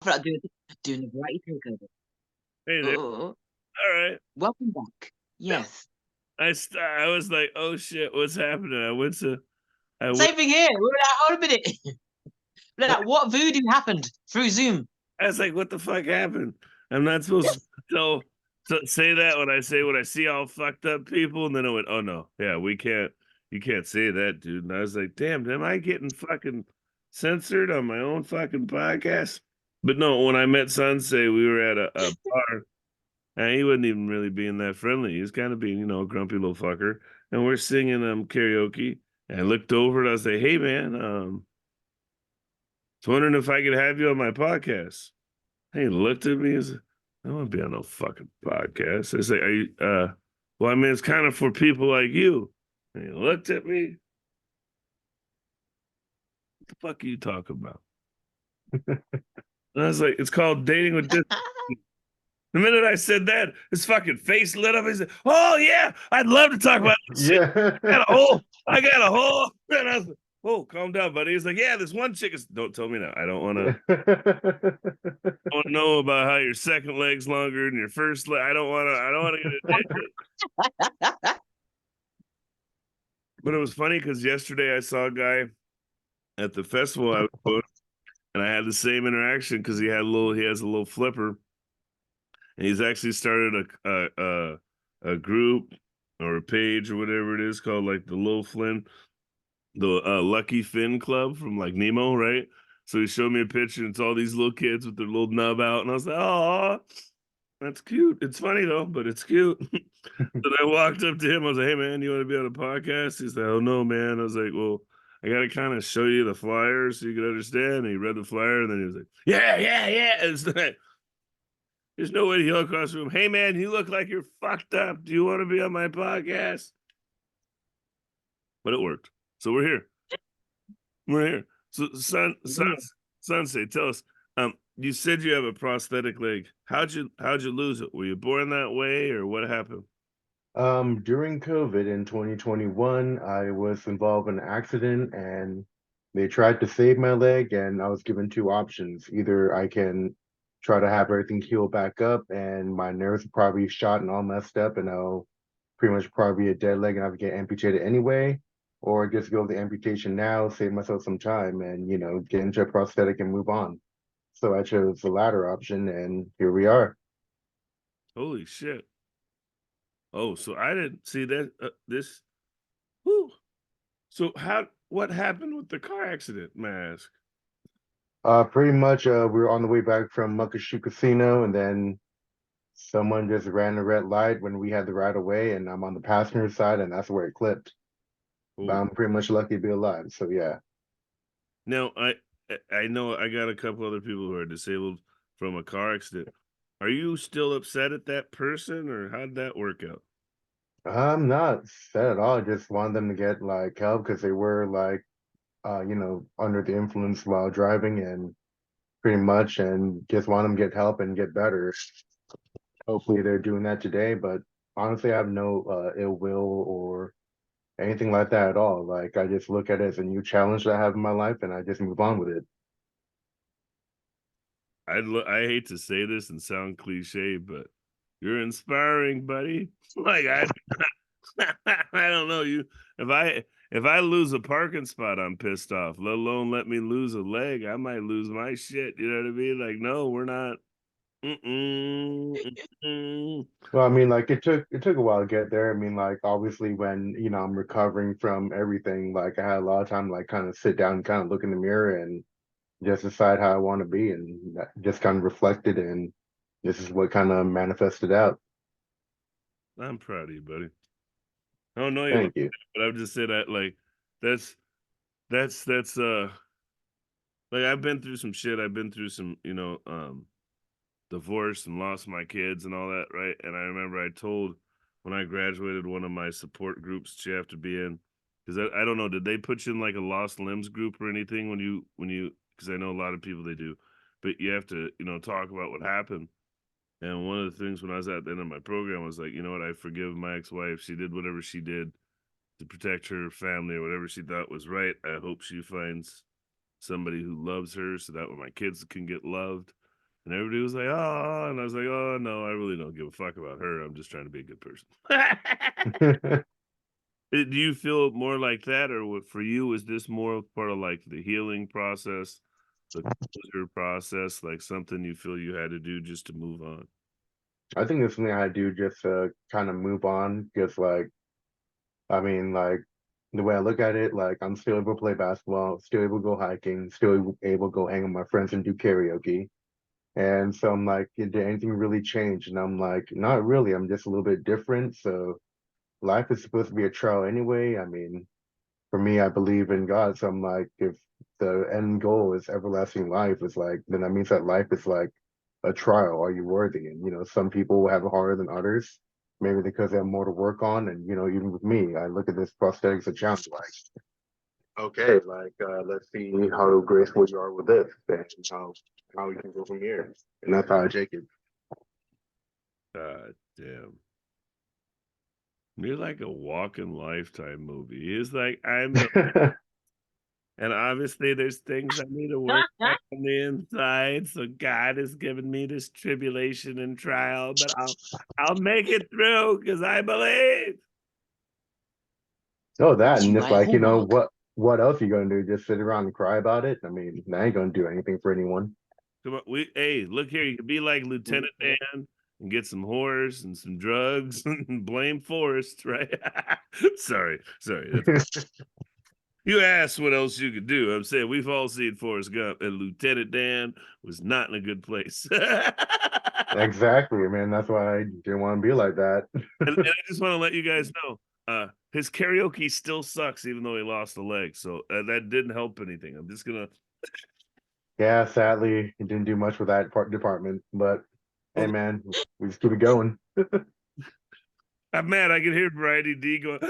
feel like doing the variety takeover. Hey there. Oh, All right. welcome back. Yep. Yes. I was like, oh shit, what's happening? I went. Same thing here. We were like, hold a minute. We're like, what voodoo happened through Zoom? I was like, what the fuck happened? I'm not supposed to say that when I see all fucked up people, and then I went, oh no, yeah, we can't. You can't say that, dude. And I was like, damn, am I getting fucking censored on my own fucking podcast? But no, when I met Sensei, we were at a bar. And he wasn't even really being that friendly. He was kind of being, a grumpy little fucker. And we're singing karaoke. And I looked over and I was like, hey man, I was wondering if I could have you on my podcast. And he looked at me and said, I don't want to be on no fucking podcast. I said, are you well, I mean, it's kind of for people like you. And he looked at me. What the fuck are you talking about? And I was like, it's called dating with this. The minute I said that, his fucking face lit up. He said, "Oh yeah, I'd love to talk about this shit. Yeah. I got a hole." And I was like, "Oh, calm down, buddy." He's like, "Yeah, this one chick is." Don't tell me now. I don't want to know about how your second leg's longer than your first leg. I don't want to. I don't want to get it. But it was funny because yesterday I saw a guy at the festival I was going, and I had the same interaction because he has a little flipper. And he's actually started a group or a page or whatever it is called like the Little Flynn, the Lucky Finn Club from like Nemo, right? So he showed me a picture, and it's all these little kids with their little nub out, and I was like, "Oh, that's cute." It's funny though, but it's cute. Then I walked up to him. I was like, "Hey man, you want to be on a podcast?" He's like, "Oh no, man." I was like, "Well, I got to kind of show you the flyer so you can understand." And he read the flyer, and then he was like, "Yeah, yeah, yeah." It's like, there's no way to yell across the room, "Hey man, you look like you're fucked up. Do you want to be on my podcast?" But it worked. So we're here. We're here. So Sensei, tell us. You said you have a prosthetic leg. How'd you lose it? Were you born that way or what happened? During COVID in 2021, I was involved in an accident and they tried to save my leg, and I was given two options. Either I can try to have everything heal back up and my nerves are probably shot and all messed up, and I'll pretty much probably be a dead leg and I have to get amputated anyway, or just go with the amputation now, save myself some time, and get into a prosthetic and move on. So I chose the latter option, and here we are. Holy shit. Oh, so I didn't see that this. Whew. So what happened with the car accident, mask? Pretty much, we were on the way back from Muckleshoot Casino, and then someone just ran a red light when we had the right of way, and I'm on the passenger side, and that's where it clipped. But Oh. I'm pretty much lucky to be alive. So yeah. Now I know I got a couple other people who are disabled from a car accident. Are you still upset at that person, or how'd that work out? I'm not sad at all. I just wanted them to get like help because they were like, under the influence while driving, and pretty much, and just want them to get help and get better. Hopefully, they're doing that today. But honestly, I have no ill will or anything like that at all. Like I just look at it as a new challenge that I have in my life, and I just move on with it. I hate to say this and sound cliche, but you're inspiring, buddy. Like I don't know you. If I lose a parking spot, I'm pissed off. Let alone let me lose a leg, I might lose my shit. You know what I mean? Like, no, we're not. Mm-mm, mm-mm. Well, I mean, like it took a while to get there. I mean, like obviously when I'm recovering from everything, like I had a lot of time to like kind of sit down and kind of look in the mirror and just decide how I want to be, and just kind of reflected, and this is what kind of manifested out. I'm proud of you, buddy. I don't know you, like Thank you. that, but I've just said that like that's that's like I've been through some shit. I've been through some, divorced and lost my kids and all that, right? And I remember I told when I graduated one of my support groups that you have to be in, because I don't know, did they put you in like a lost limbs group or anything when you because I know a lot of people they do, but you have to talk about what happened. And one of the things when I was at the end of my program was like, you know what, I forgive my ex-wife. She did whatever she did to protect her family or whatever she thought was right. I hope she finds somebody who loves her so that way my kids can get loved. And everybody was like, oh, and I was like, oh, no, I really don't give a fuck about her. I'm just trying to be a good person. Do you feel more like that, or what for you? Is this more part of like the healing process, the closure process, like something you feel you had to do just to move on? I think it's something I do just to kind of move on. Just like, I mean, like the way I look at it, like I'm still able to play basketball, still able to go hiking, still able to go hang with my friends and do karaoke. And so I'm like, did anything really change? And I'm like, not really. I'm just a little bit different. So life is supposed to be a trial anyway. I mean, for me, I believe in God. So I'm like, if the end goal is everlasting life, it's like, then that means that life is like a trial. Are you worthy? And, some people will have it harder than others, maybe because they have more to work on. And, even with me, I look at this prosthetics a challenge like, okay, like, let's see how graceful you are with this and how we can go from here. And that's how I take it. God damn. You're like a walking Lifetime movie. It's like and obviously there's things I need to work on the inside. So God has given me this tribulation and trial, but I'll make it through because I believe. Oh, that, Did you and it's write like, Hallmark? what else are you gonna do? Just sit around and cry about it? I mean, that ain't gonna do anything for anyone. Come on, hey, look here. You can be like Lieutenant Dan and get some horse and some drugs and blame Forrest, right? sorry. You asked what else you could do. I'm saying we've all seen Forrest Gump, and Lieutenant Dan was not in a good place. Exactly, man. That's why I didn't want to be like that. And I just want to let you guys know, his karaoke still sucks, even though he lost a leg. So that didn't help anything. I'm just gonna. Yeah, sadly, it didn't do much for that department. But hey, man, we just keep it going. I'm mad. I can hear Variety D going.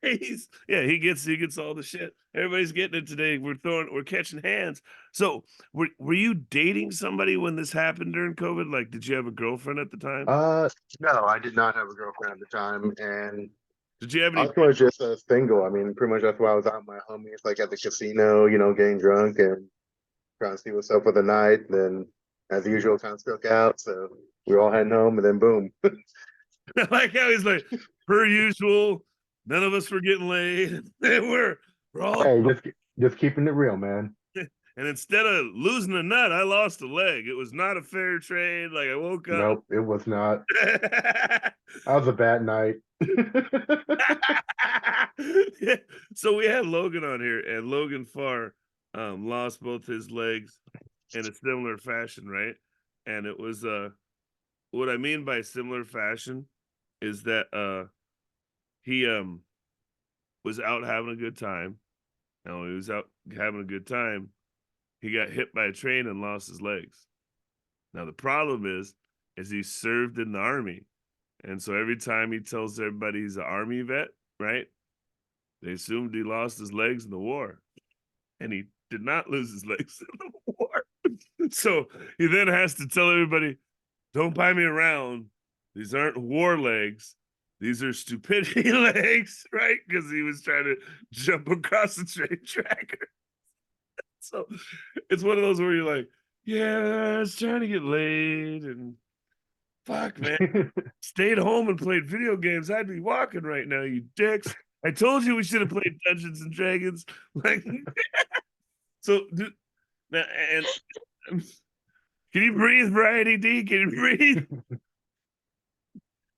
He gets all the shit. Everybody's getting it today. We're catching hands. So were you dating somebody when this happened during COVID? Like, did you have a girlfriend at the time? Uh, no, I did not have a girlfriend at the time, and Did you have I any? was pretty much just single. I mean, pretty much that's why I was out with my homies, like at the casino, getting drunk and trying to see what's up for the night. Then, as usual, time struck out, so we were all heading home, and then boom. I like how he's like, per usual, none of us were getting laid. we're all Hey, just keeping it real, man. and instead of losing a nut, I lost a leg. It was not a fair trade. Like I woke up. Nope, it was not. That was a bad night. So we had Logan on here, and Logan Farr lost both his legs in a similar fashion, right? And it was what I mean by similar fashion is that he was out having a good time. Now when he was out having a good time, he got hit by a train and lost his legs. Now the problem is he served in the army. And so every time he tells everybody he's an army vet, right? They assumed he lost his legs in the war. And he did not lose his legs in the war. So he then has to tell everybody, don't buy me around. These aren't war legs. These are stupidity legs, right? Because he was trying to jump across the train track. So it's one of those where you're like, yeah, I was trying to get laid and fuck, man. Stayed home and played video games, I'd be walking right now, you dicks. I told you we should have played Dungeons and Dragons. Like, so, now, and can you breathe, Variety D? Can you breathe?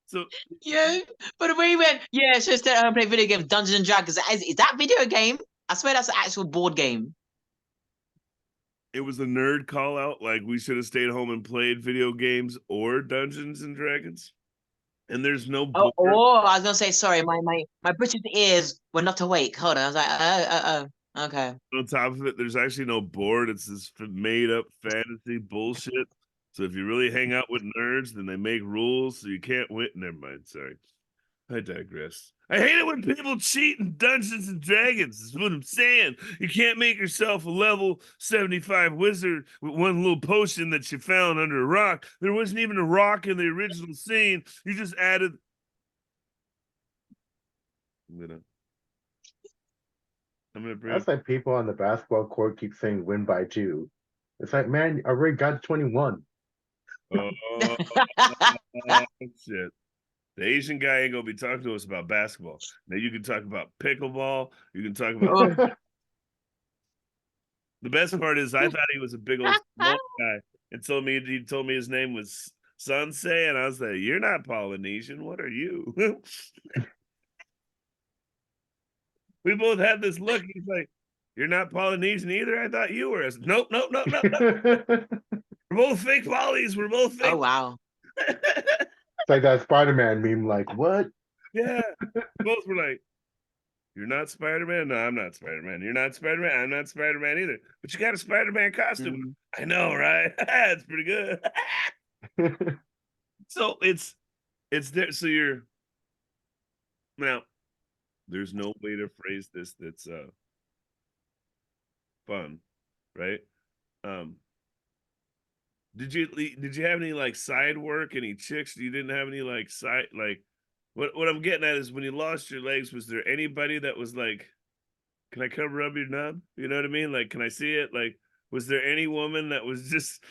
So, Yeah, but when he went, yeah, so stay at home and play video games, Dungeons and Dragons. Is that video game? I swear that's an actual board game. it was a nerd call out. Like, we should have stayed home and played video games or Dungeons and Dragons. And there's no Oh, board. I was gonna say sorry. My British ears were not awake. Hold on, I was like, okay. On top of it, there's actually no board. It's this made up fantasy bullshit. So if you really hang out with nerds, then they make rules so you can't win. Never mind. Sorry. I digress. I hate it when people cheat in Dungeons and Dragons. Is what I'm saying. You can't make yourself a level 75 wizard with one little potion that you found under a rock. There wasn't even a rock in the original scene. You just added. I'm gonna bring. That's like people on the basketball court keep saying win by two. It's like, man, I already got 21. Oh, shit. The Asian guy ain't gonna be talking to us about basketball. Now you can talk about pickleball. You can talk about Oh. the best part is I thought he was a big old small guy and he told me his name was Sunsei, and I was like, "You're not Polynesian. What are you?" We both had this look. He's like, "You're not Polynesian either. I thought you were." I said, "Nope, nope, nope, nope, nope. We're both fake polys. We're both Oh fake." wow. It's like that Spider-Man meme, like, what? Yeah, both were like, "You're not Spider-Man? No, I'm not Spider-Man. You're not Spider-Man? I'm not Spider-Man either. But you got a Spider-Man costume." Mhm. I know, right? It's pretty good. So it's there. So you're now there's no way to phrase this that's fun, right? Um did you have any like side work, any chicks? You didn't have any like side like what I'm getting at is when you lost your legs, was there anybody that was like, "Can I come rub your nub?" You know what I mean? Like, "Can I see it?" Like, was there any woman that was just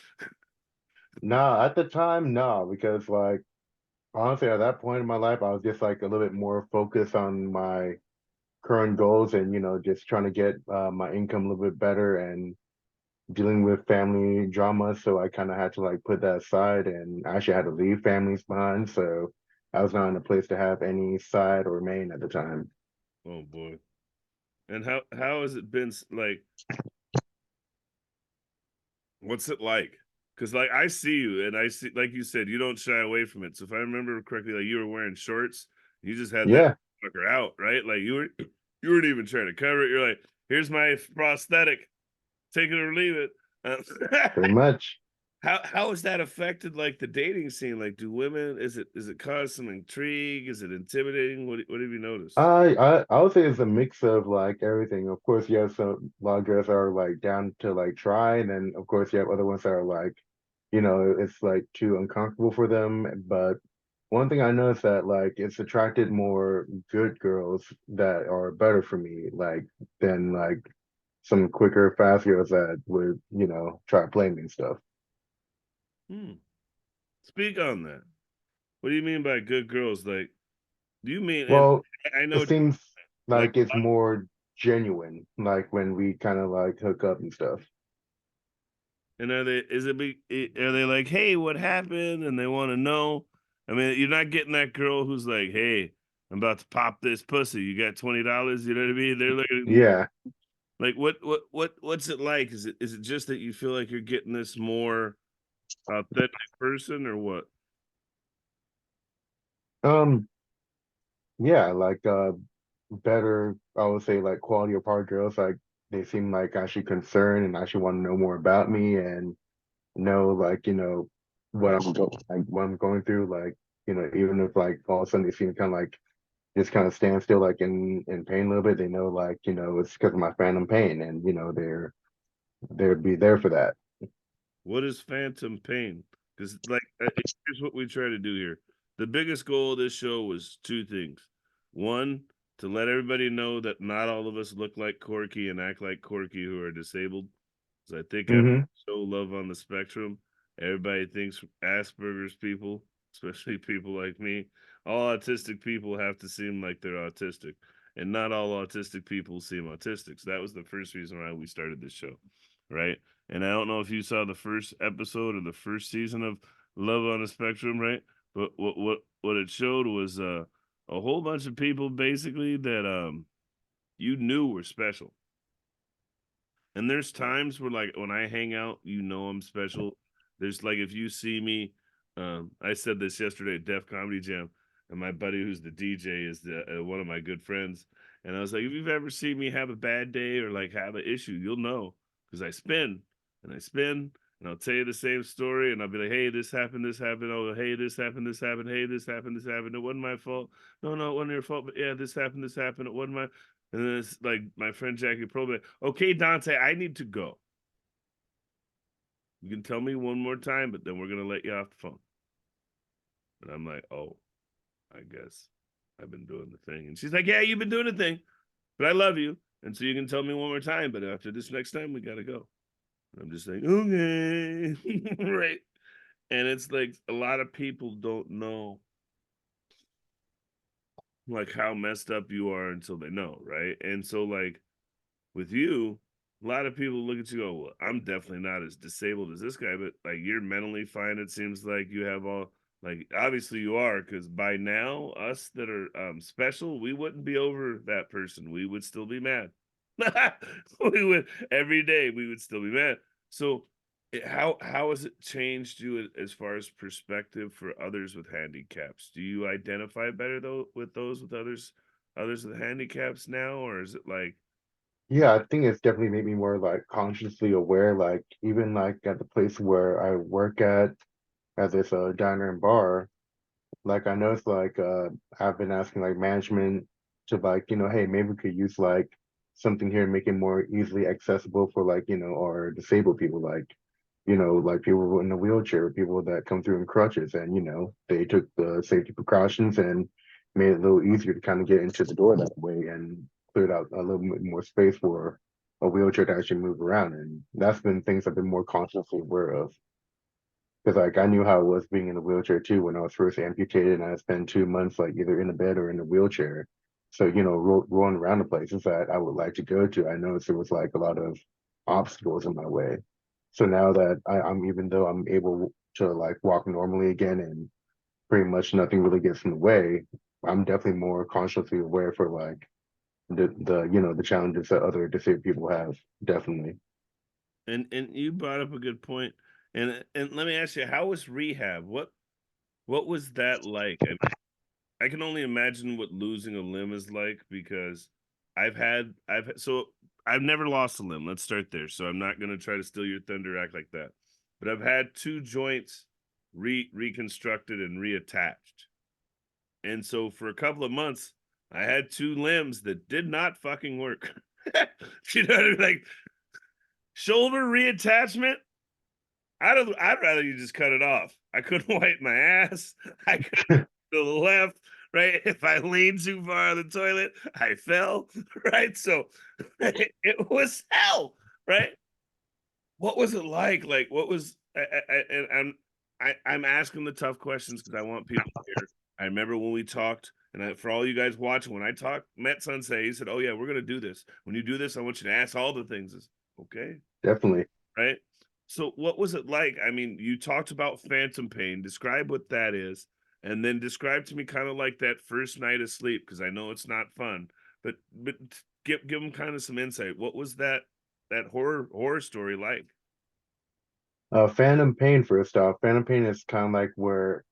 Nah, at the time, no, because like honestly, at that point in my life, I was just like a little bit more focused on my current goals and just trying to get my income a little bit better and dealing with family drama. So I kind of had to like put that aside and actually had to leave families behind. So I was not in a place to have any side or main at the time. oh boy. And how has it been like what's it like? Because like I see you and I see like you said, you don't shy away from it. So if I remember correctly, like you were wearing shorts, you just had that Yeah, fucker out, right? Like you weren't even trying to cover it. You're like, "Here's my prosthetic, take it or leave it." pretty much. How has that affected like the dating scene? Like, do women is it cause some intrigue? Is it intimidating? What have you noticed? I would say it's a mix of like everything. Of course, you have some a lot of girls that are like down to like try, and then of course you have other ones that are like, it's like too uncomfortable for them. But one thing I noticed that like it's attracted more good girls that are better for me, like than like some quicker, fast girls that would, try to play me and stuff. Hmm. Speak on that. What do you mean by good girls? Like, do you mean and Well, I it know seems like like it's more genuine, like when we kind of like hook up and stuff. and are they like, "Hey, what happened?" and they want to know? I mean, you're not getting that girl who's like, "Hey, I'm about to pop this pussy. You got $20?" You know what I mean? They're Yeah. like what's it like? Is it just that you feel like you're getting this more authentic person or what? Um, yeah, like better, I would say like quality of part girls, like they seem like actually concerned and actually want to know more about me and know like, what I'm going through, like, even if like all of a sudden they seem kind of like just kind of stand still like in pain a little bit, they know like, it's because of my phantom pain and they'd be there for that. What is phantom pain? Because like here's what we try to do here. The biggest goal of this show was two things. One, to let everybody know that not all of us look like Corky and act like Corky who are disabled. Because I think after Hmm. show Love on the Spectrum, everybody thinks Asperger's people, especially people like me, all autistic people have to seem like they're autistic. And not all autistic people seem autistic. So that was the first reason why we started this show. Right. And I don't know if you saw the first episode or the first season of Love on the Spectrum, right? But what it showed was a whole bunch of people basically that you knew were special. And there's times where like when I hang out, I'm special. There's like if you see me, I said this yesterday at Def Comedy Jam, and my buddy who's the DJ is one of my good friends, and I was like, if you've ever seen me have a bad day or like have an issue, you'll know because I spin and I spin. And I'll tell you the same story, and I'll be like, "Hey, this happened, this happened. Oh, hey, this happened, this happened. Hey, this happened, this happened. It wasn't my fault. No, no, it wasn't your fault. But yeah, this happened, this happened. It wasn't my." And then it's like my friend Jackie probably, "Okay, Dante, I need to go. You can tell me one more time, but then we're gonna let you off the phone." And I'm like, "Oh, I guess I've been doing the thing." And she's like, "Yeah, you've been doing the thing, but I love you, and so you can tell me one more time. But after this next time, we gotta go." I'm just like, okay, right. And it's like a lot of people don't know like how messed up you are until they know, right? And so like with you, a lot of people look at you and go, well, I'm definitely not as disabled as this guy, but like you're mentally fine. It seems like you have all like obviously you are, because by now, us that are special, we wouldn't be over that person. We would still be mad. We would every day we would still be mad. So how has it changed you as far as perspective for others with handicaps? Do you identify better though with those with others with handicaps now, or is it like Yeah, I think it's definitely made me more like consciously aware, like even like at the place where I work at this diner and bar. Like I know it's like I've been asking like management to like, hey, maybe we could use like something here and make it more easily accessible for like, our disabled people, like, like people in a wheelchair, people that come through in crutches, and they took the safety precautions and made it a little easier to kind of get into the door that way and cleared out a little bit more space for a wheelchair to actually move around. And that's been things I've been more consciously aware of. Because like I knew how it was being in a wheelchair too when I was first amputated, and I spent 2 months like either in a bed or in a wheelchair. So rolling around the places that I would like to go to, I noticed there was like a lot of obstacles in my way. So now that I'm even though I'm able to like walk normally again and pretty much nothing really gets in the way, I'm definitely more consciously aware for like the challenges that other disabled people have. Definitely. and you brought up a good point. And let me ask you, how was rehab? What was that like? I can only imagine what losing a limb is like because so I've never lost a limb. Let's start there. So I'm not gonna try to steal your thunder, act like that. But I've had two joints reconstructed and reattached. And so for a couple of months, I had two limbs that did not fucking work. You know what I mean? Like shoulder reattachment. I'd rather you just cut it off. I couldn't wipe my ass. I couldn't to the left, right? If I leaned too far on the toilet, I fell, right? So it was hell, right? What was it like? Like, what was and I'm asking the tough questions because I want people to hear. I remember when we talked, and for all you guys watching, when I talked, met Sensei, he said, "Oh yeah, we're gonna do this. When you do this, I want you to ask all the things." Okay, Definitely. right? So what was it like? I mean, you talked about phantom pain. Describe what that is, and then describe to me kind of like that first night of sleep because I know it's not fun. But give them kind of some insight. What was that horror story like? Phantom pain first off. Phantom pain is kind of like where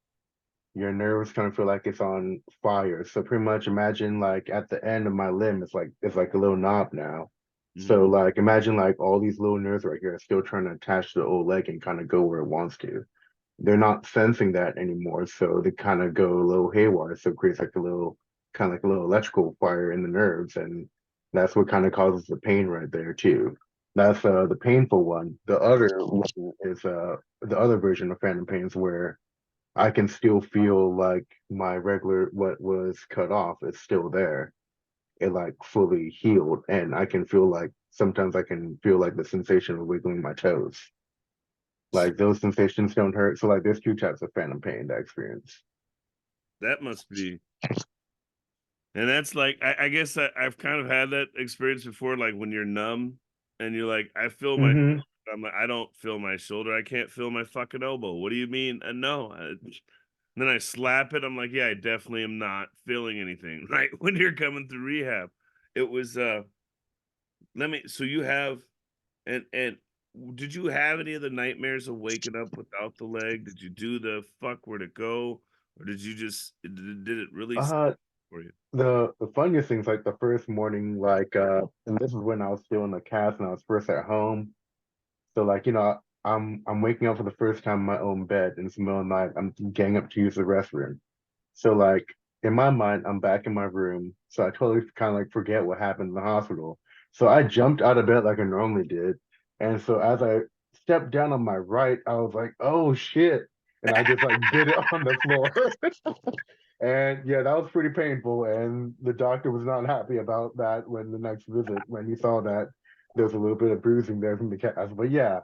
your nerves kind of feel like it's on fire. So pretty much imagine like at the end of my limb, it's like a little knob now. So Mm, like imagine like all these little nerves right here are still trying to attach to the old leg and kind of go where it wants to. They're not sensing that anymore, so they kind of go a little haywire. So it creates like a little kind of like a little electrical fire in the nerves, and that's what kind of causes the pain right there too. That's the painful one. The other one is the other version of phantom pains where I can still feel like my regular what was cut off is still there. It like fully healed, and I can feel like sometimes I can feel like the sensation of wiggling my toes. Like those sensations don't hurt. So like there's two types of phantom pain that I experience. that must be, and that's like I guess I've kind of had that experience before. Like when you're numb and you're like, I feel my. Hmm. I'm like, I don't feel my shoulder. I can't feel my fucking elbow. What do you mean? No. Then I slap it. I'm like, yeah, I definitely am not feeling anything. Right when you're coming through rehab, it was. Let me. So you have, and did you have any of the nightmares of waking up without the leg? Did you do the fuck where to go, or did you just did it really Uh, for you? the funniest things like the first morning, like and this is when I was still in the cast and I was first at home. So like I'm waking up for the first time in my own bed in the middle of the night. I'm getting up to use the restroom. So like in my mind, I'm back in my room. So I totally kind of like forget what happened in the hospital. So I jumped out of bed like I normally did. And so as I stepped down on my right, I was like, oh shit. And I just like did it on the floor. And yeah, that was pretty painful. And the doctor was not happy about that when the next visit, when he saw that there was a little bit of bruising there from the cast. But yeah,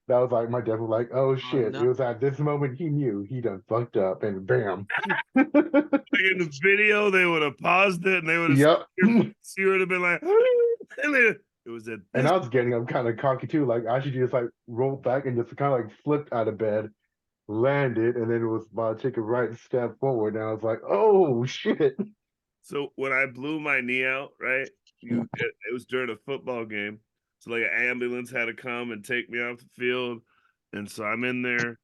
That was like my dad was like, "Oh Oh shit!" no. It was at this moment he knew he done fucked up, and bam. Like in the video, they would have paused it and they would have Yep. you would have been like, and it was at And this. I was getting up kind of cocky too. Like I should just like roll back and just kind of like flipped out of bed, landed, and then it was about to take a right step forward. And I was like, "Oh shit!" So when I blew my knee out, right? It was during a football game. So like an ambulance had to come and take me off the field. And so I'm in there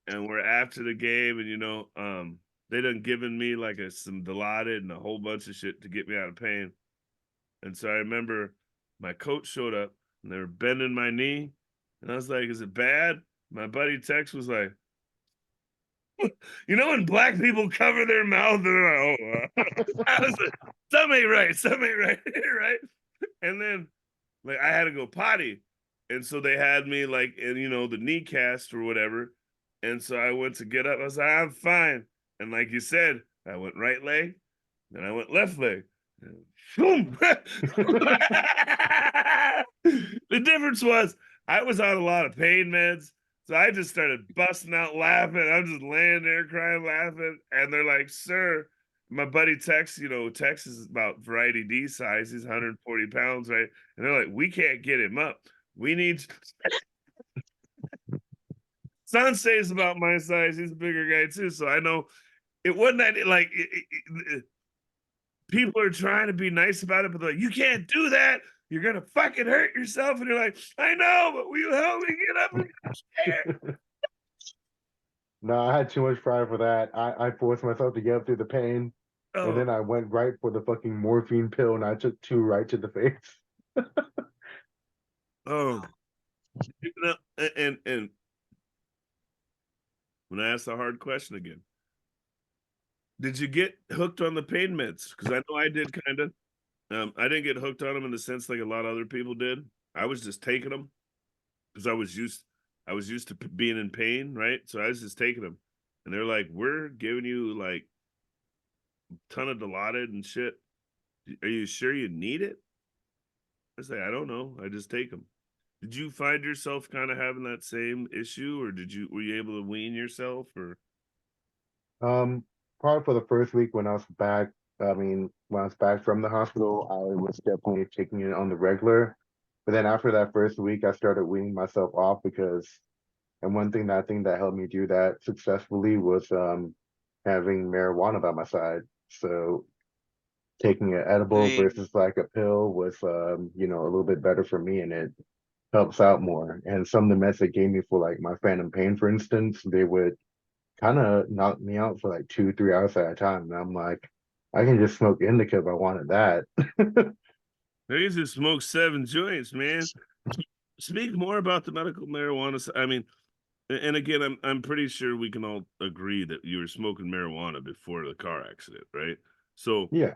and we're after the game and they done given me like some Dilaudid and a whole bunch of shit to get me out of pain. And so I remember my coach showed up and they were bending my knee. And I was like, is it bad? My buddy Tex was like, when black people cover their mouth and they're like, oh, I was like, something ain't right, right? And then like I had to go potty. And so they had me like in, the knee cast or whatever. And so I went to get up. I was like, I'm fine. And like you said, I went right leg, then I went left leg. Boom. The difference was I was on a lot of pain meds. So I just started busting out laughing. I'm just laying there crying, laughing. And they're like, sir, my buddy Tex, Tex is about variety D size. He's 140 pounds, right? And they're like, we can't get him up. We need Sensei's about my size. He's a bigger guy too. So I know it wasn't that like people are trying to be nice about it, but they're like, you can't do that. You're gonna fucking hurt yourself. And you're like, I know, but will you help me get up in the chair? No, I had too much pride for that. I forced myself to get up through the pain, and Oh, then I went right for the fucking morphine pill, and I took two right to the face. oh, and when I asked the hard question again, did you get hooked on the pain meds? Because I know I did kind of. I didn't get hooked on them in the sense like a lot of other people did. I was just taking them because I was used to being in pain, right? So I was just taking them, and they're like, "We're giving you like a ton of Dilaudid and shit. Are you sure you need it?" I say, "I don't know. I just take them." Did you find yourself kind of having that same issue, or were you able to wean yourself, or? Um, Probably for the first week when I was back, I mean, when I was back from the hospital, I was definitely taking it on the regular. But then after that first week, I started weaning myself off because, and one thing that I think that helped me do that successfully was having marijuana by my side. So taking an edible Hey, versus like a pill was, a little bit better for me, and it helps out more. And some of the meds they gave me for like my phantom pain, for instance, they would kind of knocked me out for like 2, 3 hours at a time. And I'm like, I can just smoke indica if I wanted that. I used to smoke 7 joints, man. Speak more about the medical marijuana. I mean, and again, I'm pretty sure we can all agree that you were smoking marijuana before the car accident, right? So Yeah.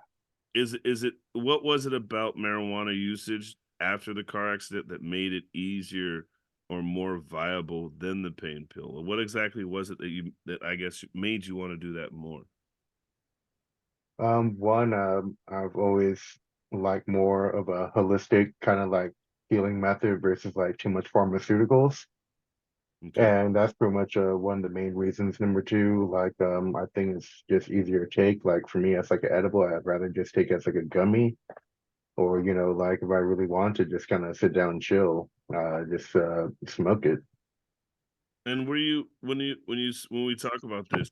is it what was it about marijuana usage after the car accident that made it easier or more viable than the pain pill? Or what exactly was it that I guess made you want to do that more? One, I've always liked more of a holistic kind of like healing method versus like too much pharmaceuticals. Okay. And that's pretty much one of the main reasons. Number two, like I think it's just easier to take. Like for me, as like an edible, I'd rather just take it as like a gummy, or like if I really want to just kind of sit down and chill, just smoke it. And were you when we talk about this,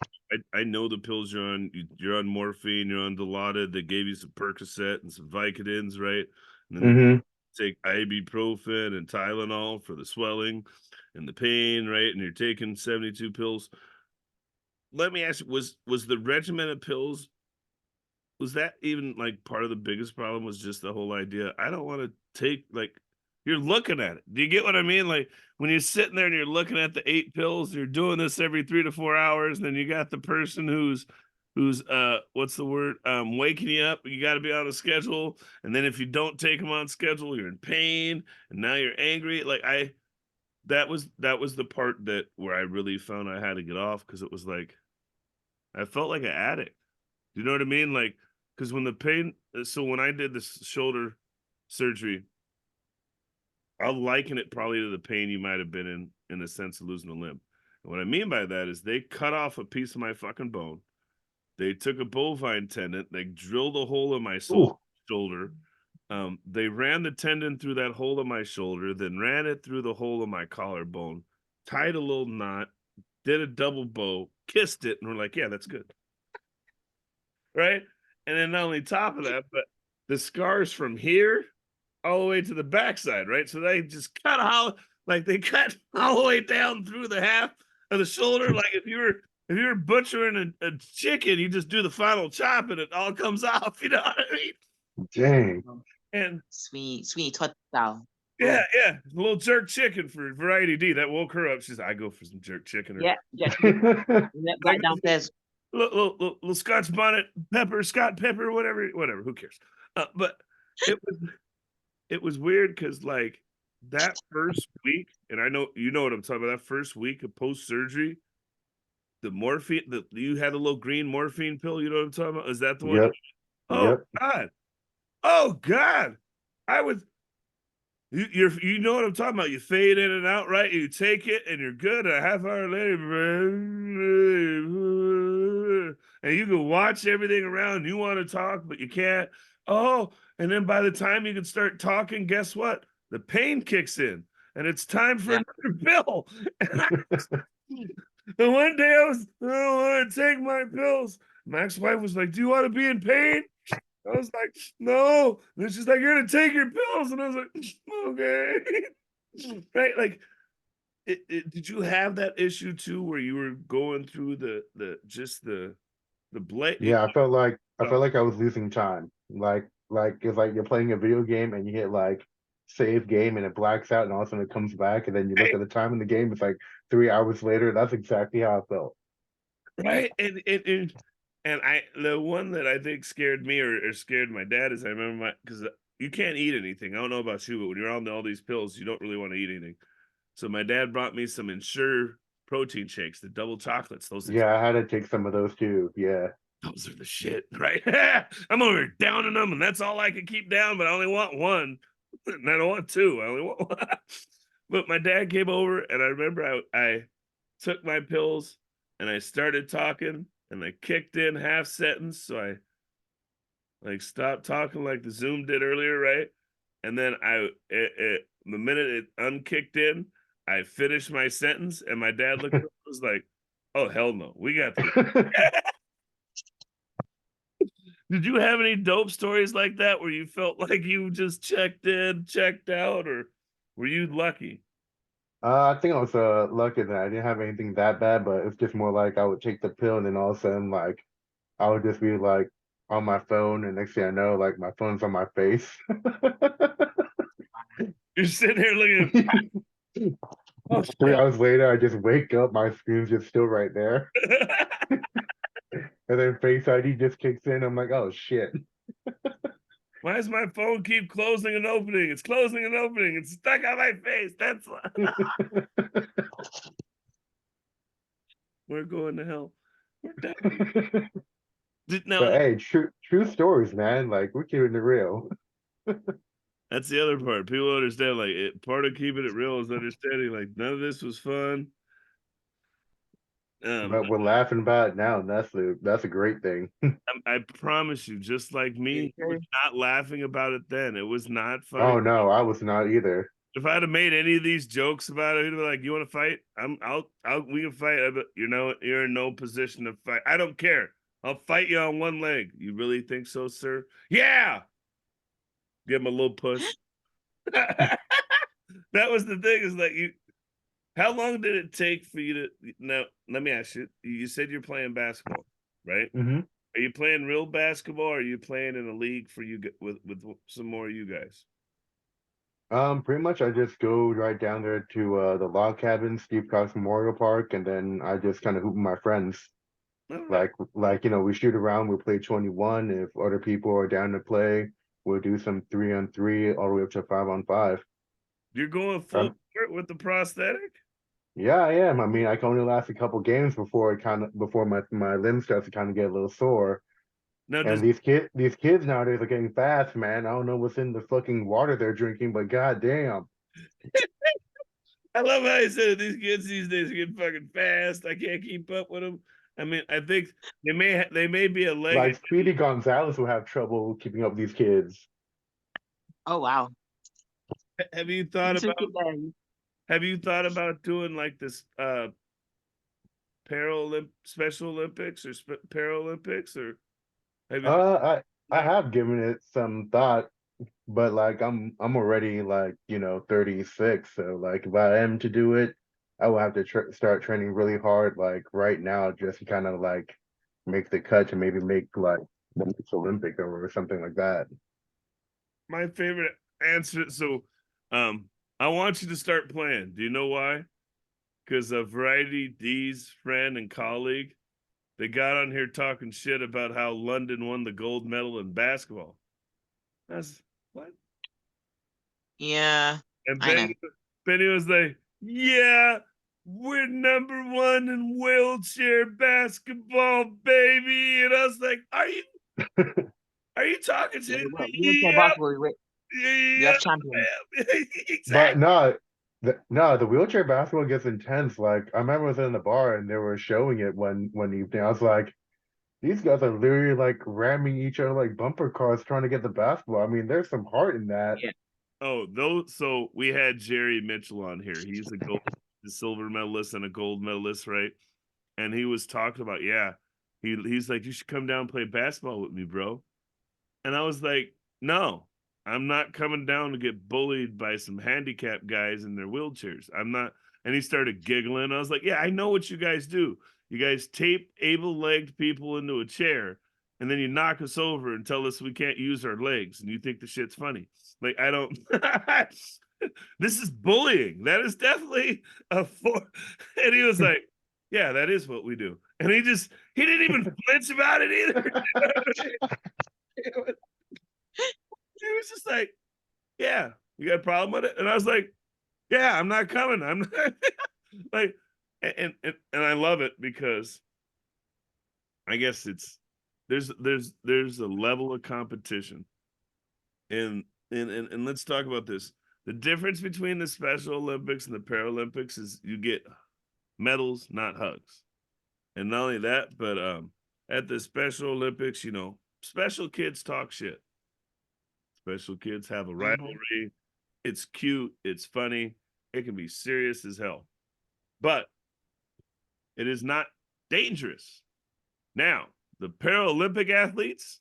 I know the pills you're on. You're on morphine. You're on Dilaudid. They gave you some Percocet and some Vicodins, right? And then Mm-hmm. they take ibuprofen and Tylenol for the swelling and the pain, right? And you're taking 72 pills. Let me ask you: was the regimen of pills, was that even like part of the biggest problem? Was just the whole idea? I don't want to take like you're looking at it. Do you get what I mean? Like when you're sitting there and you're looking at the 8 pills, you're doing this every 3 to 4 hours, and then you got the person who's what's the word, waking you up. You got to be on a schedule, and then if you don't take them on schedule, you're in pain, and now you're angry. Like that was the part that where I really found I had to get off, because it was like I felt like an addict. You know what I mean? Like, because when the pain, so when I did this shoulder surgery, I'll liken it probably to the pain you might have been in the sense of losing a limb. And what I mean by that is they cut off a piece of my fucking bone. They took a bovine tendon, they drilled a hole in my shoulder. They ran the tendon through that hole in my shoulder, then ran it through the hole in my collarbone, tied a little knot, did a double bow, kissed it, and we're like, yeah, that's good. Right? And then not only top of that, but the scars from here all the way to the backside, right? So they just cut how they cut all the way down through the half of the shoulder. Like if you were butchering a chicken, you just do the final chop and it all comes off. You know what I mean? Dang. And Sweeney Todd style. yeah, a little jerk chicken for Variety D. That woke her up. She's like, I go for some jerk chicken. Or, Yeah. Right downstairs. little Scotch bonnet pepper, Scott pepper, whatever. Who cares? But it was weird because like that first week, and I know you know what I'm talking about. That first week of post surgery, the morphine, you had a little green morphine pill. You know what I'm talking about? Is that the one? Yep. Oh God! Oh God! I was. You know what I'm talking about. You fade in and out, right? You take it and you're good. A half hour later, and you can watch everything around. You want to talk, but you can't. Oh, and then by the time you can start talking, guess what? The pain kicks in, and it's time for another pill. And one day I don't want to take my pills. My ex-wife was like, "Do you want to be in pain?" I was like, no. And she's like, you're gonna take your pills. And I was like, okay. Right? Like, did you have that issue too, where you were going through the blade? Yeah, I felt like I was losing time. Like it's like you're playing a video game and you hit like save game and it blacks out and all of a sudden it comes back and then you look at the time in the game, it's like 3 hours later. That's exactly how I felt. Right. And the one that I think scared me or scared my dad is I remember because you can't eat anything. I don't know about you, but when you're on all these pills, you don't really want to eat anything. So my dad brought me some Ensure protein shakes, the double chocolates. Yeah, I had to take some of those too. Yeah. Those are the shit, right? I'm over here downing them, and that's all I can keep down, but I only want one. And I don't want two. I only want one. But my dad came over, and I remember I took my pills, and I started talking, and I kicked in half sentence, so I like stopped talking like the Zoom did earlier, right? And then the minute it unkicked in, I finished my sentence, and my dad looked at me and was like, "Oh hell no, we got this." Did you have any dope stories like that where you felt like you just checked in, checked out, or were you lucky? I think I was lucky that I didn't have anything that bad, but it's just more like I would take the pill and then all of a sudden like I would just be like on my phone and next thing I know, like my phone's on my face. You're sitting here looking. Oh, 3 hours later, I just wake up, my screen's just still right there. And then Face ID just kicks in. I'm like, oh shit. Why does my phone keep closing and opening? It's closing and opening. It's stuck on my face. That's why. We're going to hell. We're done. But hey, true stories, man. Like we're keeping it real. That's the other part. People understand, like, part of keeping it real is understanding, like, none of this was fun. But we're laughing about it now, and that's a great thing. I promise you, just like me, you were not laughing about it then. It was not funny. Oh no, I was not either. If I'd have made any of these jokes about it, it'd be like, "You want to fight? We can fight. But you're in no position to fight. I don't care. I'll fight you on one leg. You really think so, sir? Yeah." Give him a little push. That was the thing. Is like you. How long did it take for you to? Now, let me ask you. You said you're playing basketball, right? Mm-hmm. Are you playing real basketball? Or are you playing in a league for you with some more of you guys? Pretty much I just go right down there to the log cabin, Steve Cox Memorial Park, and then I just kind of hoop with my friends. Right. Like we shoot around, we play 21. If other people are down to play, we'll do some 3-on-3 all the way up to 5-on-5. You're going full court with the prosthetic? Yeah, I am. I mean, I can only last a couple games before my limbs start to kind of get a little sore. Now, And these kids nowadays are getting fast, man. I don't know what's in the fucking water they're drinking, but goddamn. I love how he said these kids these days are getting fucking fast. I can't keep up with them. I mean, I think they may be a leg. Like Speedy Gonzalez will have trouble keeping up with these kids. Oh wow. Have you thought It's a about good day. have you thought about doing like this Special Olympics or Paralympics or have you I have given it some thought, but like I'm already like 36, so like if I am to do it, I will have to start training really hard like right now just to kind of like make the cut to maybe make like the next Olympic or something like that. my favorite answer? So I want you to start playing. Do you know why? Because a Variety D's friend and colleague, they got on here talking shit about how London won the gold medal in basketball. That's what? Yeah, And I know. Benny was like, "Yeah, we're number one in wheelchair basketball, baby." And I was like, are you talking Yeah, to we were me? basketball. We Yeah, have champions. But exactly. no, the wheelchair basketball gets intense. Like I remember I was in the bar and they were showing it one evening. I was like, these guys are literally like ramming each other like bumper cars trying to get the basketball. I mean, there's some heart in that. Yeah. Oh, those. So we had Jerry Mitchell on here. He's a silver medalist and a gold medalist, right? And he was talking about, yeah, he's like, you should come down and play basketball with me, bro. And I was like, no, I'm not coming down to get bullied by some handicapped guys in their wheelchairs. I'm not. And he started giggling. I was like, yeah, I know what you guys do. You guys tape able-legged people into a chair, and then you knock us over and tell us we can't use our legs, and you think the shit's funny. Like, I don't. This is bullying. That is definitely a form. And he was like, yeah, that is what we do. And he didn't even flinch about it either. He was just like, yeah, you got a problem with it? And I was like, yeah, I'm not coming. I'm not like, and I love it because I guess there's a level of competition. And let's talk about this. The difference between the Special Olympics and the Paralympics is you get medals, not hugs. And not only that, but at the Special Olympics, special kids talk shit. Special kids have a Mm-hmm. rivalry. It's cute, it's funny, it can be serious as hell. But it is not dangerous. Now, the Paralympic athletes,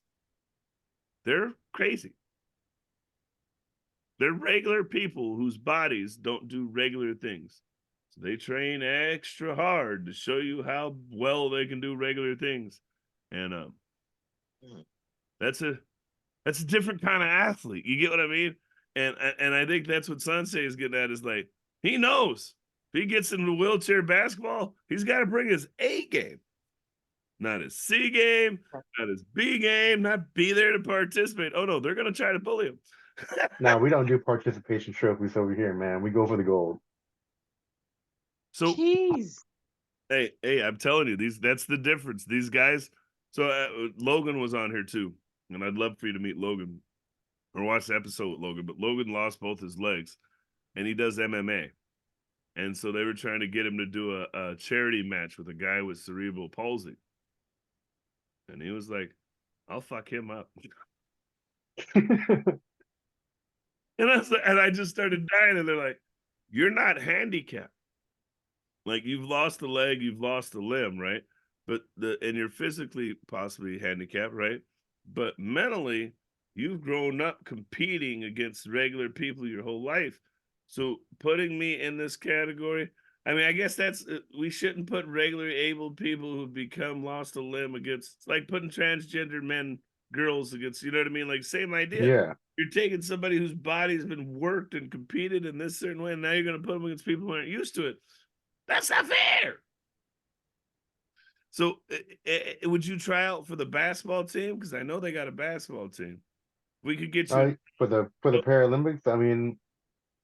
they're crazy. They're regular people whose bodies don't do regular things. So they train extra hard to show you how well they can do regular things. And that's a different kind of athlete. You get what I mean? And I think that's what Sensei is getting at is like, he knows if he gets into wheelchair basketball, he's got to bring his A game, not his C game, not his B game, not be there to participate. Oh no, they're going to try to bully him. Now we don't do participation trophies over here, man. We go for the gold. So Jeez. hey, I'm telling you, that's the difference. These guys. So Logan was on here too, and I'd love for you to meet Logan or watch the episode with Logan. But Logan lost both his legs, and he does MMA. And so they were trying to get him to do a charity match with a guy with cerebral palsy, and he was like, "I'll fuck him up." And I just started dying, and they're like, "You're not handicapped. Like you've lost a leg, you've lost a limb, right? And you're physically possibly handicapped, right? But mentally, you've grown up competing against regular people your whole life. So putting me in this category, I mean, I guess that's we shouldn't put regularly able people who've become lost a limb against. It's like putting transgender men, girls against. You know what I mean? Like same idea. Yeah. You're taking somebody whose body's been worked and competed in this certain way, and now you're going to put them against people who aren't used to it. That's not fair. So, would you try out for the basketball team? Because I know they got a basketball team. We could get you. For the Paralympics, I mean,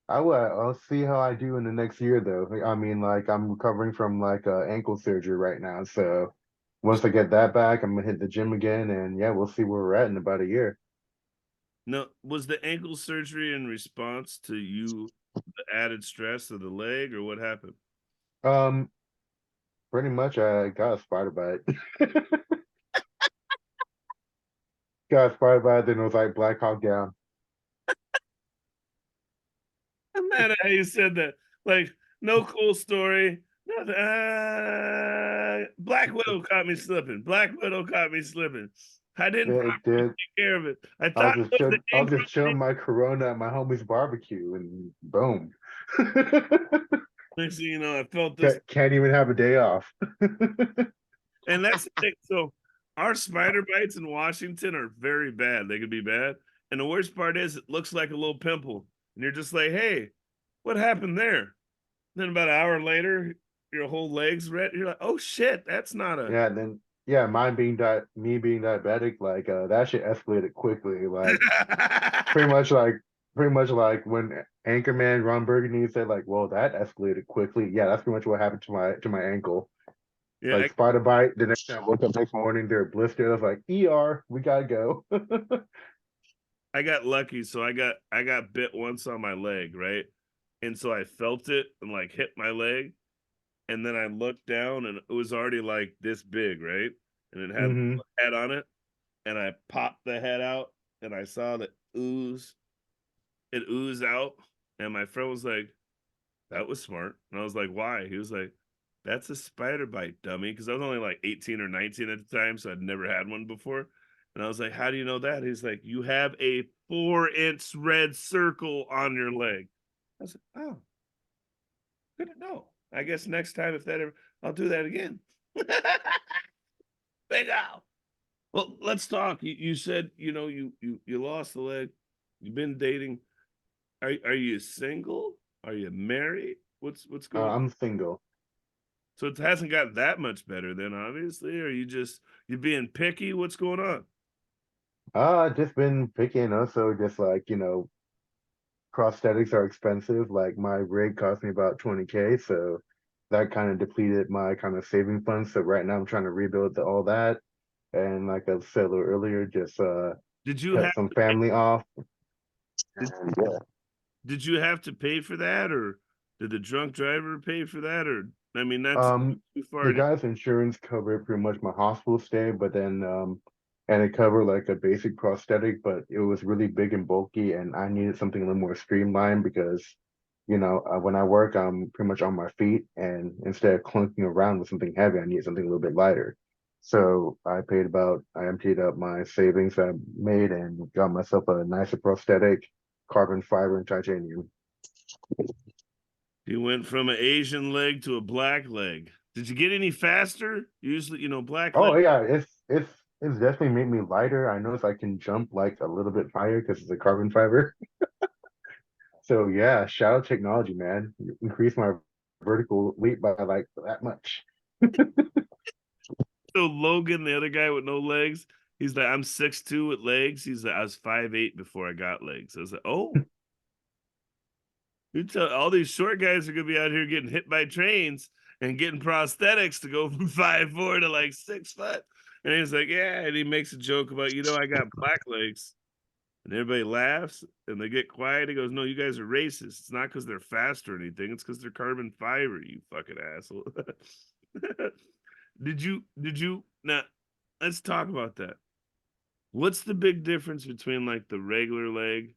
I'll see how I do in the next year though. I mean, like I'm recovering from like ankle surgery right now, so once I get that back, I'm gonna hit the gym again, and yeah, we'll see where we're at in about a year. No, was the ankle surgery in response to you the added stress of the leg, or what happened? Um, Pretty much I got a spider bite. Got a spider bite, then it was like Black Hawk Down. I'm mad at how you said that. Like, no cool story. Nothing. Black Widow caught me slipping. Black Widow caught me slipping. I didn't Yeah, it properly did. take care of it. I thought it was the I was ankle. just chilling my Corona at my homie's barbecue, and boom. Next thing you know, I felt this. Can't even have a day off. And that's the thing. So our spider bites in Washington are very bad. They could be bad. And the worst part is it looks like a little pimple. And you're just like, hey, what happened there? Then about an hour later, your whole leg's red. You're like, oh shit, that's not a Yeah, and then yeah, me being diabetic, like that shit escalated quickly. Like pretty much like when Anchorman Ron Burgundy said like, well, that escalated quickly. Yeah, that's pretty much what happened to my ankle. yeah, Like spider bite. The next time I woke up next morning, they're blistered. I was like, ER, we gotta go. I got lucky. So I got bit once on my leg, right? And so I felt it and like hit my leg. And then I looked down and it was already like this big, right? And it had Hmm. a head on it. And I popped the head out and I saw the ooze. It oozed out. And my friend was like, that was smart. And I was like, why? He was like, that's a spider bite, dummy. Because I was only like 18 or 19 at the time, so I'd never had one before. And I was like, how do you know that? He's like, you have a 4-inch red circle on your leg. I was like, oh, good to know. I guess next time, if that ever, I'll do that again. Big owl. Well, let's talk. You said, you lost the leg. You've been dating. Are you single? Are you married? What's going on? I'm single. So it hasn't got that much better then, obviously. Or you being picky? What's going on? Just been picking. Also, just like prosthetics are expensive. Like my rig cost me about 20K, so that kind of depleted my kind of saving funds. So right now I'm trying to rebuild all that. And like I said a little earlier, just Did you cut have some to pay, family off. did, And yeah. did you have to pay for that, or did the drunk driver pay for that? Or I mean, that's too far. The guy's insurance covered pretty much my hospital stay, but then and it covered like a basic prosthetic, but it was really big and bulky, and I needed something a little more streamlined because, when I work, I'm pretty much on my feet, and instead of clunking around with something heavy, I need something a little bit lighter. So I emptied up my savings I made and got myself a nicer prosthetic, carbon fiber and titanium. You went from an Asian leg to a black leg. Did you get any faster? Usually, black leg. Oh yeah, it's definitely made me lighter. I notice I can jump like a little bit higher because it's a carbon fiber. So yeah, shout out technology, man. Increase my vertical leap by like that much. So Logan, the other guy with no legs, he's like, I'm 6'2" with legs. He's like, I was 5'8" before I got legs. I was like, oh, you tell all these short guys are gonna be out here getting hit by trains and getting prosthetics to go from 5'4" to like 6 foot. And he's like, yeah, and he makes a joke about, I got black legs. And everybody laughs and they get quiet. He goes, no, you guys are racist. It's not because they're fast or anything. It's because they're carbon fiber, you fucking asshole. did you now let's talk about that. What's the big difference between like the regular leg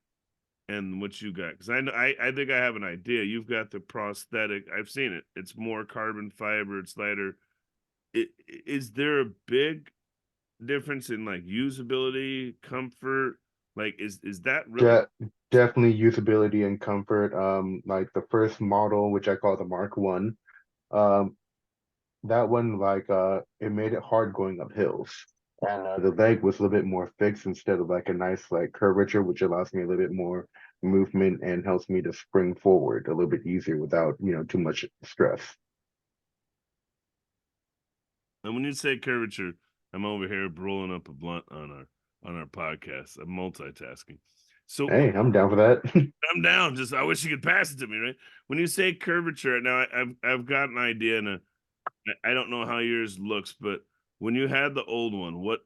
and what you got? Because I know I think I have an idea. You've got the prosthetic. I've seen it. It's more carbon fiber. It's lighter. Is there a big difference in like usability, comfort? Like, is that really? De Definitely usability and comfort. Like the first model, which I call the Mark One, um, that one like it made it hard going up hills. And the leg was a little bit more fixed instead of like a nice like curvature, which allows me a little bit more movement and helps me to spring forward a little bit easier without, too much stress. And when you say curvature, I'm over here rolling up a blunt on our podcast. I'm multitasking. So Hey, I'm down for that. I'm down. Just I wish you could pass it to me, right? When you say curvature, now I've got an idea, and I don't know how yours looks, but when you had the old one, what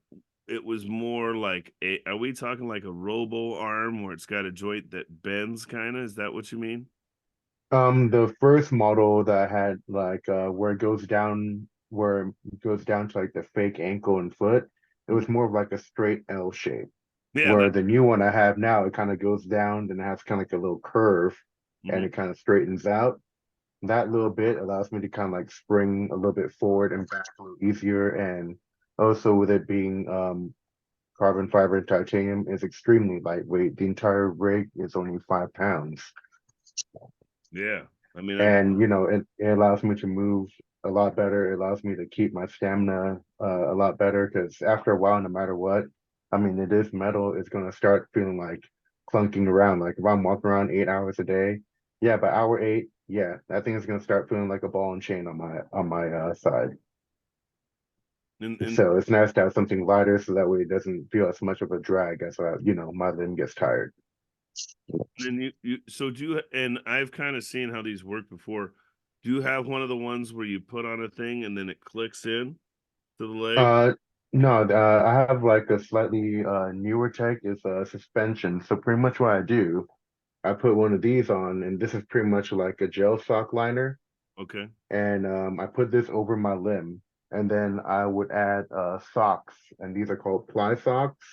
it was more like are we talking like a robo arm where it's got a joint that bends kind of? Is that what you mean? The first model that I had like where it goes down to like the fake ankle and foot, it Mhm. was more of like a straight L shape. Yeah, Where the new one I have now, it kind of goes down and it has kind of like a little curve and mhm. it kind of straightens out. That little bit allows me to kind of like spring a little bit forward and back a little easier. And also with it being carbon fiber and titanium is extremely lightweight. The entire rig is only 5 pounds. Yeah. I mean, And it allows me to move a lot better. It allows me to keep my stamina a lot better because after a while, no matter what, I mean, it is metal. It's going to start feeling like clunking around. Like if I'm walking around 8 hours a day, yeah, by hour eight, yeah, that thing is going to start feeling like a ball and chain on my side. and So it's nice to have something lighter so that way it doesn't feel as much of a drag as my limb gets tired. then you so do you, and I've kind of seen how these work before. Do you have one of the ones where you put on a thing and then it clicks in to the leg? Uh, no, I have like a slightly newer tech is suspension. So pretty much what I do, I put one of these on, and this is pretty much like a gel sock liner, Okay. and I put this over my limb, and then I would add socks, and these are called ply socks.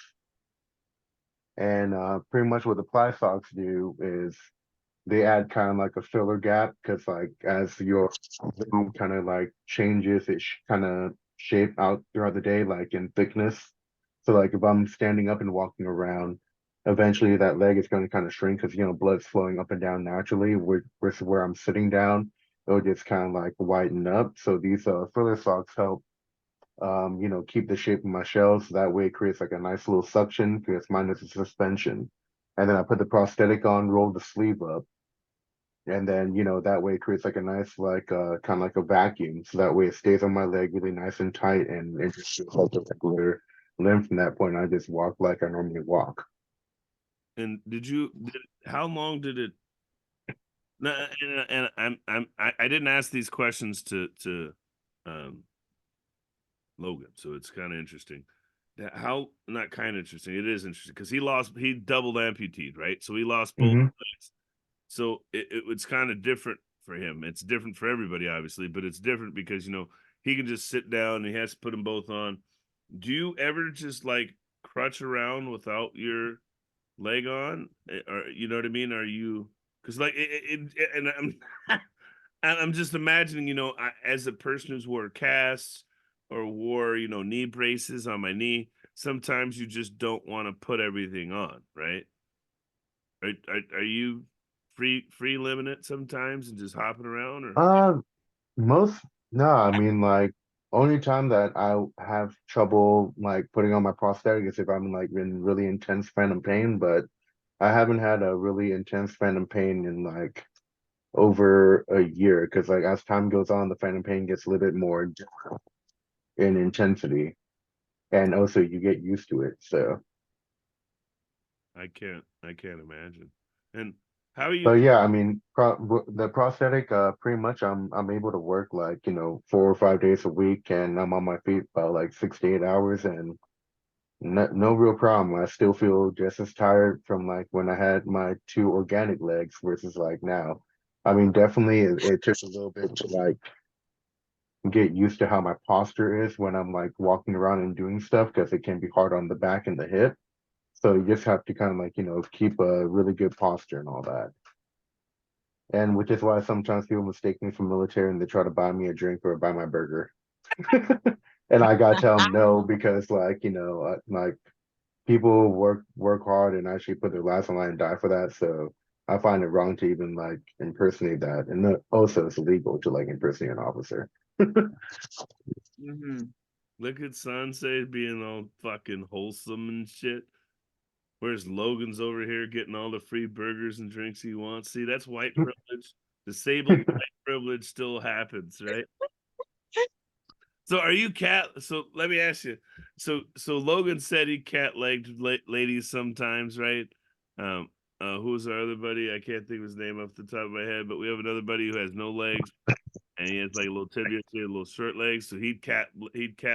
And pretty much what the ply socks do is they add kind of like a filler gap because like as your limb kind of like changes, it kind of shape out throughout the day, like in thickness. So like if I'm standing up and walking around, eventually that leg is going to kind of shrink because blood's flowing up and down naturally. Versus where I'm sitting down, it'll just kind of like widen up. So these filler socks help keep the shape of my shell. So that way it creates like a nice little suction because mine is a suspension. And then I put the prosthetic on, roll the sleeve up, and then that way it creates like a nice like kind of like a vacuum. So that way it stays on my leg really nice and tight, and it just feels like a regular limb from that point. I just walk like I normally walk. And how long did it? No, and I didn't ask these questions to um Logan, so it's kind of interesting. How not kind of interesting. It is interesting because he doubled amputated, right? So he lost both Hmm. legs. So it's kind of different for him. It's different for everybody, obviously, but it's different because he can just sit down and he has to put them both on. Do you ever just like crutch around without your leg on? Or you know what I mean? Are you because like and I'm just imagining, as a person who's wore casts or wore, knee braces on my knee, sometimes you just don't want to put everything on, right? Are you free living it sometimes and just hopping around or Uh, most no, I mean like only time that I have trouble like putting on my prosthetic is if I'm like in really intense phantom pain, but I haven't had a really intense phantom pain in like over a year because like as time goes on, the phantom pain gets a little bit more in intensity, and also you get used to it. So, I can't imagine. And how are you but yeah, I mean, the prosthetic, pretty much I'm able to work like 4 or 5 days a week, and I'm on my feet about like 6 to 8 hours, and no real problem. I still feel just as tired from like when I had my two organic legs versus like now. I mean, definitely it took a little bit to like get used to how my posture is when I'm like walking around and doing stuff because it can be hard on the back and the hip. So you just have to kind of like, keep a really good posture and all that. And which is why sometimes people mistake me for military and they try to buy me a drink or buy my burger. And I gotta tell them no because like, like people work hard and actually put their lives on line and die for that. So I find it wrong to even like impersonate that. And also it's illegal to like impersonate an officer. Mhm. Look at Sunset being all fucking wholesome and shit. Whereas Logan's over here getting all the free burgers and drinks he wants. See, that's white privilege. Disabled white privilege still happens, right? So are you cat? So let me ask you. So Logan said he cat legged ladies sometimes, right? Um, who's our other buddy? I can't think of his name off the top of my head, but we have another buddy who has no legs and he has like a little tibia, so he had little short legs. So he'd cat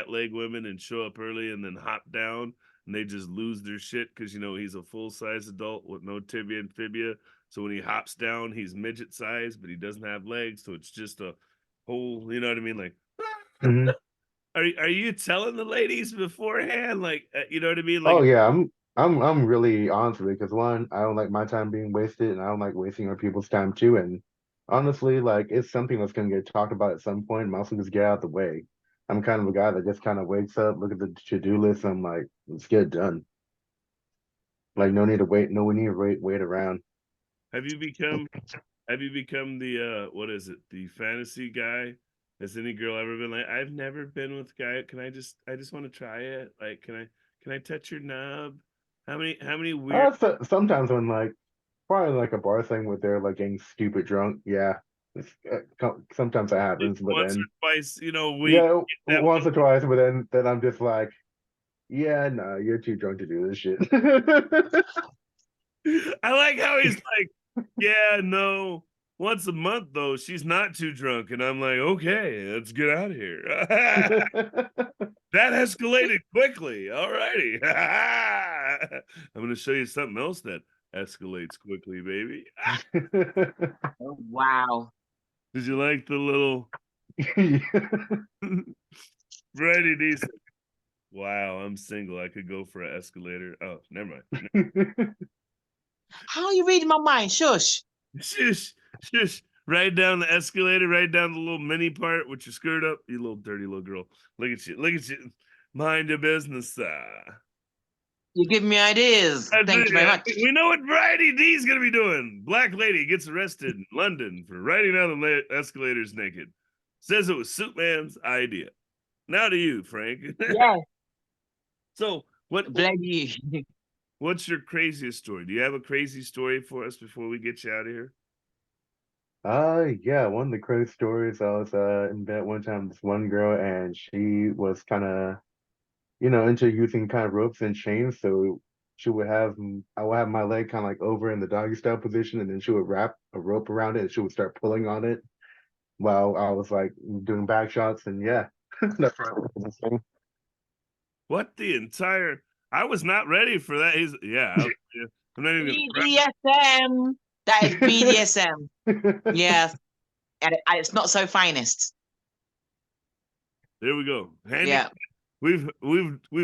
leg women and show up early and then hop down, and they just lose their shit because he's a full size adult with no tibia and fibia. So when he hops down, he's midget size, but he doesn't have legs, so it's just a whole, you know what I mean? Like, Mhm. are you telling the ladies beforehand? Like, you know what I mean? Oh Like, yeah, I'm really honest with it because one, I don't like my time being wasted, and I don't like wasting other people's time too. And honestly, like it's something that's gonna get talked about at some point. Might as well just get out of the way. I'm kind of a guy that just kind of wakes up, look at the to-do list, and I'm like, let's get it done. Like no need to wait, no need to wait around. have you become have you become the what is it? The fantasy guy? Has any girl ever been like, I've never been with a guy. I just want to try it. Like, can I touch your nub? How many weird So, sometimes when like probably like a bar thing where they're like getting stupid drunk, yeah, sometimes that happens. But once then or twice, you know, we yeah, that once or twice, but then I'm just like, yeah, no, you're too drunk to do this shit. I like how he's like, yeah, no. Once a month though, she's not too drunk, and I'm like, okay, let's get out of here. That escalated quickly. All righty. I'm gonna show you something else that escalates quickly, baby. Oh, wow. Did you like the little variety decent? Wow, I'm single. I could go for an escalator. Oh, never mind. How are you reading my mind? Shush. Shush, shush. Right down the escalator, right down the little mini part with your skirt up. You little dirty little girl. Look at you. Look at you. Mind your business. You're giving me ideas. Thank you very much. We know what Variety D's gonna be doing. Black lady gets arrested in London for riding down the escalators naked. Says it was Suitman's idea. Now to you, Frank. Yeah, So blame you. what's your craziest story? Do you have a crazy story for us before we get you out of here? Yeah, one of the crazy stories, I was in bed one time with this one girl and she was kind of, into using kind of ropes and chains. So I would have my leg kind of like over in the doggy style position, and then she would wrap a rope around it and she would start pulling on it while I was like doing back shots. And yeah, that's right. This thing. What the entire I was not ready for that. Yeah, I'm not even gonna BDSM. That is BDSM. Yes. And it's not so finest. there we go. Yeah. We've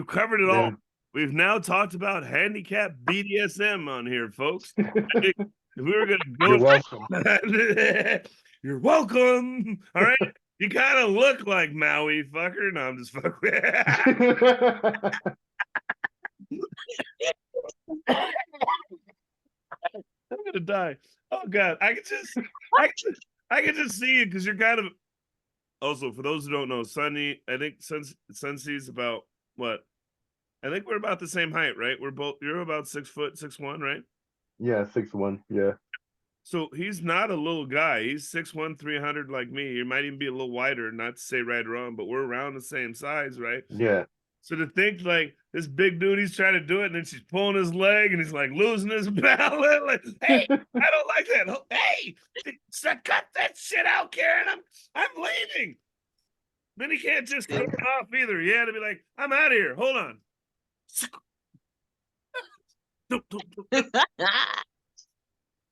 covered it all. Yeah. We've now talked about handicap BDSM on here, folks. I think if we were gonna go, You're welcome. you're welcome. All right. You kind of look like Maui, fucker. No, I'm just fucking. I'm gonna die. Oh God, I can just see it because you're kind of. Also, for those who don't know, Sunny, I think Sunsee's about what? I think we're about the same height, right? You're about 6', 6'1", right? Yeah, 6'1". Yeah. So he's not a little guy. He's 6'1", 300 like me. He might even be a little wider, not to say right or wrong, but we're around the same size, right? Yeah. So to think like this big dude, he's trying to do it, and then she's pulling his leg, and he's like losing his balance. Like, hey, I don't like that. Hey, cut that shit out, Karen. I'm leaving. Then he can't just cut it off either. He had to be like, I'm out of here. Hold on.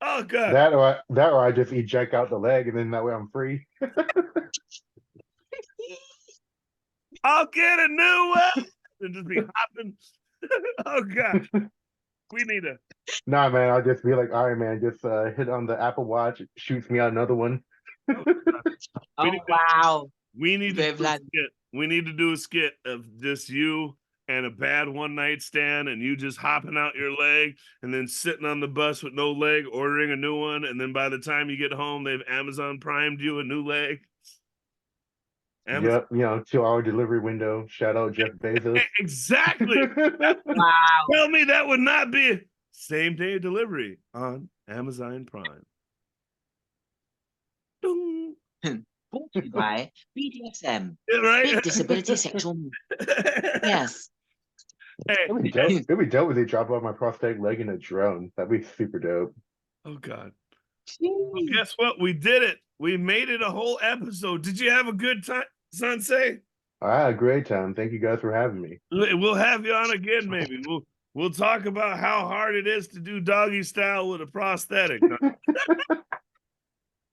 Oh God. That or I just eject out the leg and then that way I'm free. I'll get a new one and just be hopping. Oh God. We need a Nah, man, I'll just be like, all right, man, just hit on the Apple Watch, it shoots me out another one. Oh, wow. we need to Very do a glad. skit. We need to do a skit of just you and a bad one night stand and you just hopping out your leg and then sitting on the bus with no leg, ordering a new one, and then by the time you get home, they've Amazon Primed you a new leg. Amazon. Yep, 2-hour delivery window. Shout out Jeff Bezos. Exactly. Wow. Tell me that would not be same day delivery on Amazon Prime. Ding. Brought to you by BDSM. Yeah, right? Big disability sexual. Yes. Hey, It'd be dope if they drop off my prosthetic leg in a drone. That'd be super dope. oh God. Well, guess what? We did it. We made it a whole episode. Did you have a good time, Sensei? I had a great time. Thank you guys for having me. We'll have you on again, maybe. We'll talk about how hard it is to do doggy style with a prosthetic.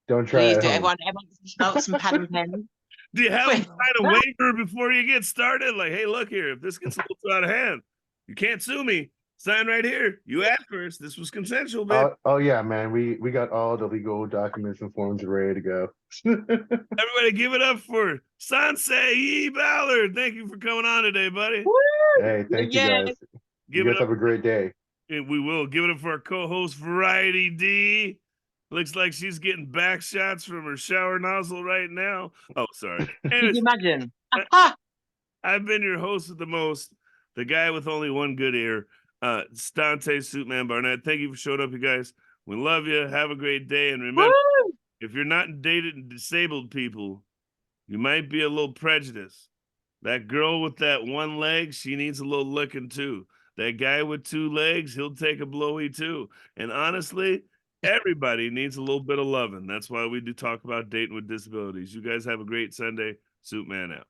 Don't try Please it at do. home. Everyone out some pad and pen. Do you have them Wait. sign a waiver before you get started? Like, hey, look here, if this gets a little too out of hand, you can't sue me. Sign right here. You asked first. This was consensual, babe. Oh yeah, man. We got all the legal documents and forms ready to go. Everybody give it up for Sansei Yee Ballard. Thank you for coming on today, buddy. Woo! Hey, thank you Yeah. guys. You Give it guys up. have a great day. And we will give it up for our co-host Variety D. Looks like she's getting back shots from her shower nozzle right now. Oh, sorry. Could Anyways, you imagine? Aha! I've been your host with the most, the guy with only one good ear, Duante Suitman Barnett. Thank you for showing up, you guys. We love you. Have a great day. And remember, Woo! if you're not dating disabled people, you might be a little prejudiced. That girl with that one leg, she needs a little licking too. That guy with two legs, he'll take a blowy too. And honestly, everybody needs a little bit of loving. That's why we do talk about dating with disabilities. You guys have a great Sunday. Suitman out.